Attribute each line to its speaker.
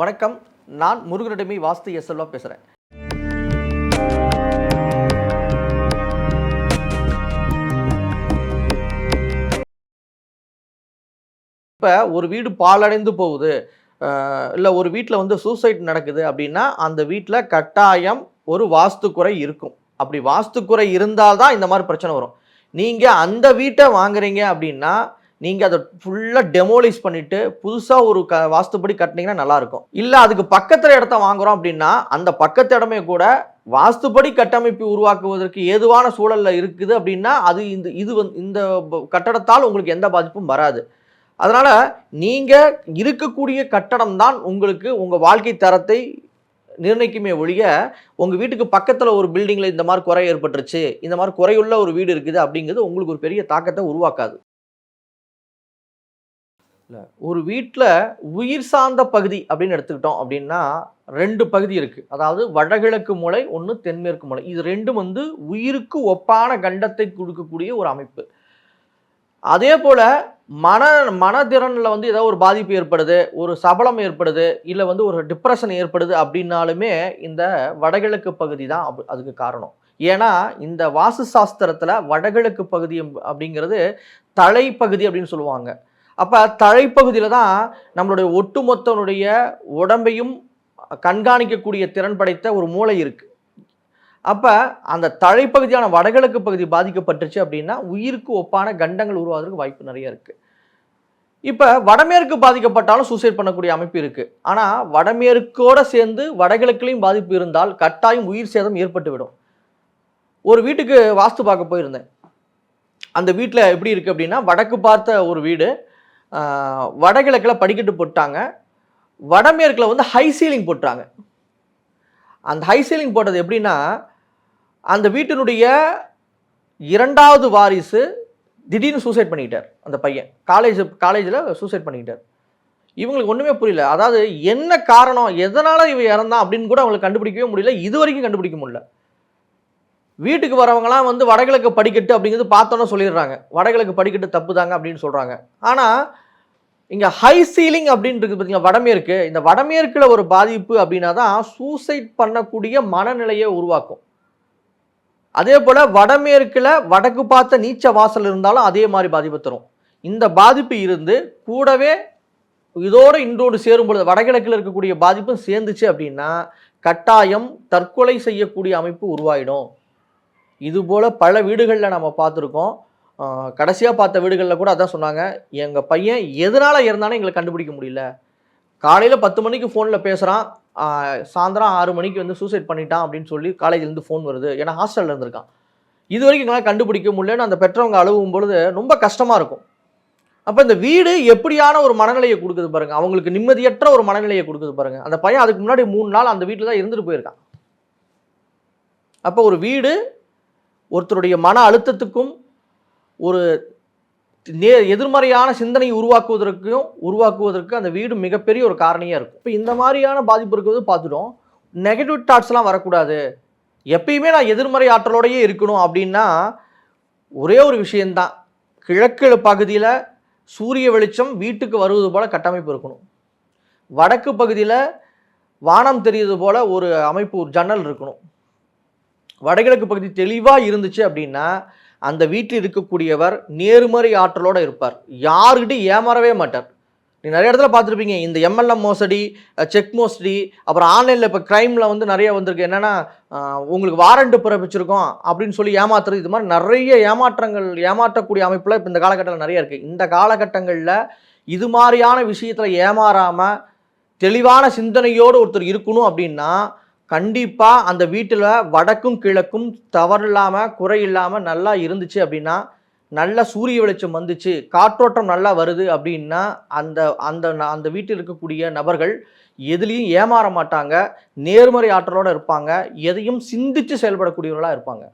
Speaker 1: வணக்கம். நான் முருகனிடமே வாஸ்து எஸ்எல்வா பேசுகிறேன். இப்போ ஒரு வீடு பாழடைந்து போகுது, இல்லை ஒரு வீட்டில் வந்து சூசைட் நடக்குது அப்படின்னா அந்த வீட்டில் கட்டாயம் ஒரு வாஸ்து குறை இருக்கும். அப்படி வாஸ்து குறை இருந்தால் தான் இந்த மாதிரி பிரச்சனை வரும். நீங்கள் அந்த வீட்டை வாங்குறீங்க அப்படின்னா நீங்கள் அதை ஃபுல்லாக டெமோலிஷ் பண்ணிவிட்டு புதுசாக ஒரு வாஸ்துப்படி கட்டினீங்கன்னா நல்லாயிருக்கும். இல்லை அதுக்கு பக்கத்தில் இடத்த வாங்குகிறோம் அப்படின்னா அந்த பக்கத்து இடமே கூட வாஸ்துப்படி கட்டமைப்பு உருவாக்குவதற்கு ஏதுவான சூழலில் இருக்குது அப்படின்னா அது இந்த கட்டடத்தால் உங்களுக்கு எந்த பாதிப்பும் வராது. அதனால் நீங்கள் இருக்கக்கூடிய கட்டடம் தான் உங்களுக்கு உங்கள் வாழ்க்கை தரத்தை நிர்ணயிக்குமே ஒழிய உங்கள் வீட்டுக்கு பக்கத்தில் ஒரு பில்டிங்கில் இந்த மாதிரி குறை ஏற்பட்டுருச்சு, இந்த மாதிரி குறையுள்ள ஒரு வீடு இருக்குது அப்படிங்கிறது உங்களுக்கு ஒரு பெரிய தாக்கத்தை உருவாக்காது. இல்லை ஒரு வீட்டில் உயிர் சார்ந்த பகுதி அப்படின்னு எடுத்துக்கிட்டோம் அப்படின்னா 2 பகுதி இருக்குது. அதாவது வடகிழக்கு மூலை, ஒன்று தென்மேற்கு மூலை. இது ரெண்டும் வந்து உயிருக்கு ஒப்பான கண்டத்தை கொடுக்கக்கூடிய ஒரு அமைப்பு. அதே போல் மனதிறனில் வந்து ஏதோ ஒரு பாதிப்பு ஏற்படுது, ஒரு சபலம் ஏற்படுது, இல்லை வந்து ஒரு டிப்ரெஷன் ஏற்படுது அப்படின்னாலுமே இந்த வடகிழக்கு பகுதி தான் அதுக்கு காரணம். ஏன்னா இந்த வாஸ்து சாஸ்திரத்தில் வடகிழக்கு பகுதி அப்படிங்கிறது தலைப்பகுதி அப்படின்னு சொல்லுவாங்க. அப்போ தலைப்பகுதியில் தான் நம்மளுடைய ஒட்டுமொத்தனுடைய உடம்பையும் கண்காணிக்கக்கூடிய திறன் படைத்த ஒரு மூளை இருக்குது. அப்போ அந்த தலைப்பகுதியான வடகிழக்கு பகுதி பாதிக்கப்பட்டுச்சு அப்படின்னா உயிருக்கு ஒப்பான கண்டங்கள் உருவாவதற்கு வாய்ப்பு நிறைய இருக்குது. இப்போ வடமேற்கு பாதிக்கப்பட்டாலும் சூசைட் பண்ணக்கூடிய அமைப்பு இருக்குது. ஆனால் வடமேற்கோடு சேர்ந்து வடகிழக்குலையும் பாதிப்பு இருந்தால் கட்டாயம் உயிர் சேதம் ஏற்பட்டுவிடும். ஒரு வீட்டுக்கு வாஸ்து பார்க்க போயிருந்தேன். அந்த வீட்டில் எப்படி இருக்குது அப்படின்னா வடக்கு பார்த்த ஒரு வீடு, வடகிழக்கில் படிக்கட்டு போட்டாங்க, வடமேற்கில் வந்து ஹை சீலிங் போட்டாங்க. அந்த ஹை சீலிங் போட்டது எப்படின்னா அந்த வீட்டினுடைய 2வது வாரிசு திடீர்னு சூசைட் பண்ணிக்கிட்டார். அந்த பையன் காலேஜில் சூசைட் பண்ணிக்கிட்டார். இவங்களுக்கு ஒன்றுமே புரியல. அதாவது என்ன காரணம், எதனால் இவன் இறந்தான் அப்படின்னு கூட அவங்களுக்கு கண்டுபிடிக்கவே முடியல. இது வரைக்கும் கண்டுபிடிக்க முடியல. வீட்டுக்கு வரவங்களாம் வந்து வடகிழக்கு படிக்கட்டு அப்படிங்கிறது பார்த்தோன்னு சொல்லிடுறாங்க, வடகிழக்கு படிக்கட்டு தப்பு தாங்க அப்படின்னு சொல்கிறாங்க. ஆனால் இங்கே ஹை சீலிங் அப்படின்னு இருக்குது பார்த்தீங்களா, வடமேற்கு. இந்த வடமேற்கில் ஒரு பாதிப்பு அப்படின்னா தான் சூசைட் பண்ணக்கூடிய மனநிலையை உருவாக்கும். அதே போல் வடமேற்கில் வடக்கு பார்த்த நீச்ச வாசல் இருந்தாலும் அதே மாதிரி பாதிப்பு தரும். இந்த பாதிப்பு இருந்து கூடவே இதோடு இன்றோடு சேரும் பொழுது வடகிழக்கில் இருக்கக்கூடிய பாதிப்பும் சேர்ந்துச்சு அப்படின்னா கட்டாயம் தற்கொலை செய்யக்கூடிய அமைப்பு உருவாயிடும். இதுபோல் பல வீடுகளில் நம்ம பார்த்துருக்கோம். கடைசியாக பார்த்த வீடுகளில் கூட அதான் சொன்னாங்க, எங்கள் பையன் எதனால் இறந்தானே எங்களை கண்டுபிடிக்க முடியல. காலையில் 10 மணிக்கு ஃபோனில் பேசுகிறான், சாயந்தரம் 6 மணிக்கு வந்து சூசைட் பண்ணிட்டான் அப்படின்னு சொல்லி காலேஜ்லேருந்து ஃபோன் வருது. ஏன்னா ஹாஸ்டலில் இருந்திருக்கான். இது வரைக்கும் எங்களால் கண்டுபிடிக்க முடியலன்னு அந்த பெற்றவங்க அழுவும் பொழுது ரொம்ப கஷ்டமாக இருக்கும். அப்போ இந்த வீடு எப்படியான ஒரு மனநிலையை கொடுக்குது பாருங்கள், அவங்களுக்கு நிம்மதியற்ற ஒரு மனநிலையை கொடுக்குது பாருங்கள். அந்த பையன் அதுக்கு முன்னாடி 3 நாள் அந்த வீட்டில் தான் இருந்துட்டு போயிருக்கான். அப்போ ஒரு வீடு ஒருத்தருடைய மன அழுத்தத்துக்கும் ஒரு எதிர்மறையான சிந்தனை உருவாக்குவதற்கு அந்த வீடு மிகப்பெரிய ஒரு காரணியாக இருக்கும். இப்போ இந்த மாதிரியான பாதிப்பு இருக்கிறது பார்த்துட்டோம். நெகட்டிவ் தாட்ஸ்லாம் வரக்கூடாது, எப்பயுமே நான் எதிர்மறை ஆற்றலோடையே இருக்கணும் அப்படின்னா ஒரே ஒரு விஷயந்தான், கிழக்கு பகுதியில் சூரிய வெளிச்சம் வீட்டுக்கு வருவது போல் கட்டமைப்பு இருக்கணும். வடக்கு பகுதியில் வானம் தெரியுது போல் ஒரு அமைப்பு, ஒரு ஜன்னல் இருக்கணும். வடகிழக்கு பகுதி தெளிவாக இருந்துச்சு அப்படின்னா அந்த வீட்டில் இருக்கக்கூடியவர் நேர்மறை ஆற்றலோடு இருப்பார், யாருக்கிட்டையும் ஏமாறவே மாட்டார். நீ நிறைய இடத்துல பார்த்துருப்பீங்க, இந்த எம்எல்எம் மோசடி, செக் மோசடி, அப்புறம் ஆன்லைனில் இப்போ க்ரைமில் வந்து நிறைய வந்திருக்கு. என்னென்னா உங்களுக்கு வாரண்ட் பிறப்பிச்சிருக்கோம் அப்படின்னு சொல்லி ஏமாத்துறது. இது மாதிரி நிறைய ஏமாற்றக்கூடிய அமைப்பில் இப்போ இந்த காலகட்டத்தில் நிறைய இருக்குது. இந்த காலகட்டங்களில் இது மாதிரியான விஷயத்தில் ஏமாறாமல் தெளிவான சிந்தனையோடு ஒருத்தர் இருக்கணும் அப்படின்னா கண்டிப்பாக அந்த வீட்டில் வடக்கும் கிழக்கும் தவறில்லாமல் குறை இல்லாமல் நல்லா இருந்துச்சு அப்படின்னா, நல்ல சூரிய வெளிச்சம் வந்துச்சு, காற்றோட்டம் நல்லா வருது அப்படின்னா அந்த அந்த அந்த வீட்டில் இருக்கக்கூடிய நபர்கள் எதுலேயும் ஏமாற மாட்டாங்க, நேர்மறை ஆற்றலோடு இருப்பாங்க, எதையும் சிந்தித்து செயல்படக்கூடியவர்களாக இருப்பாங்க.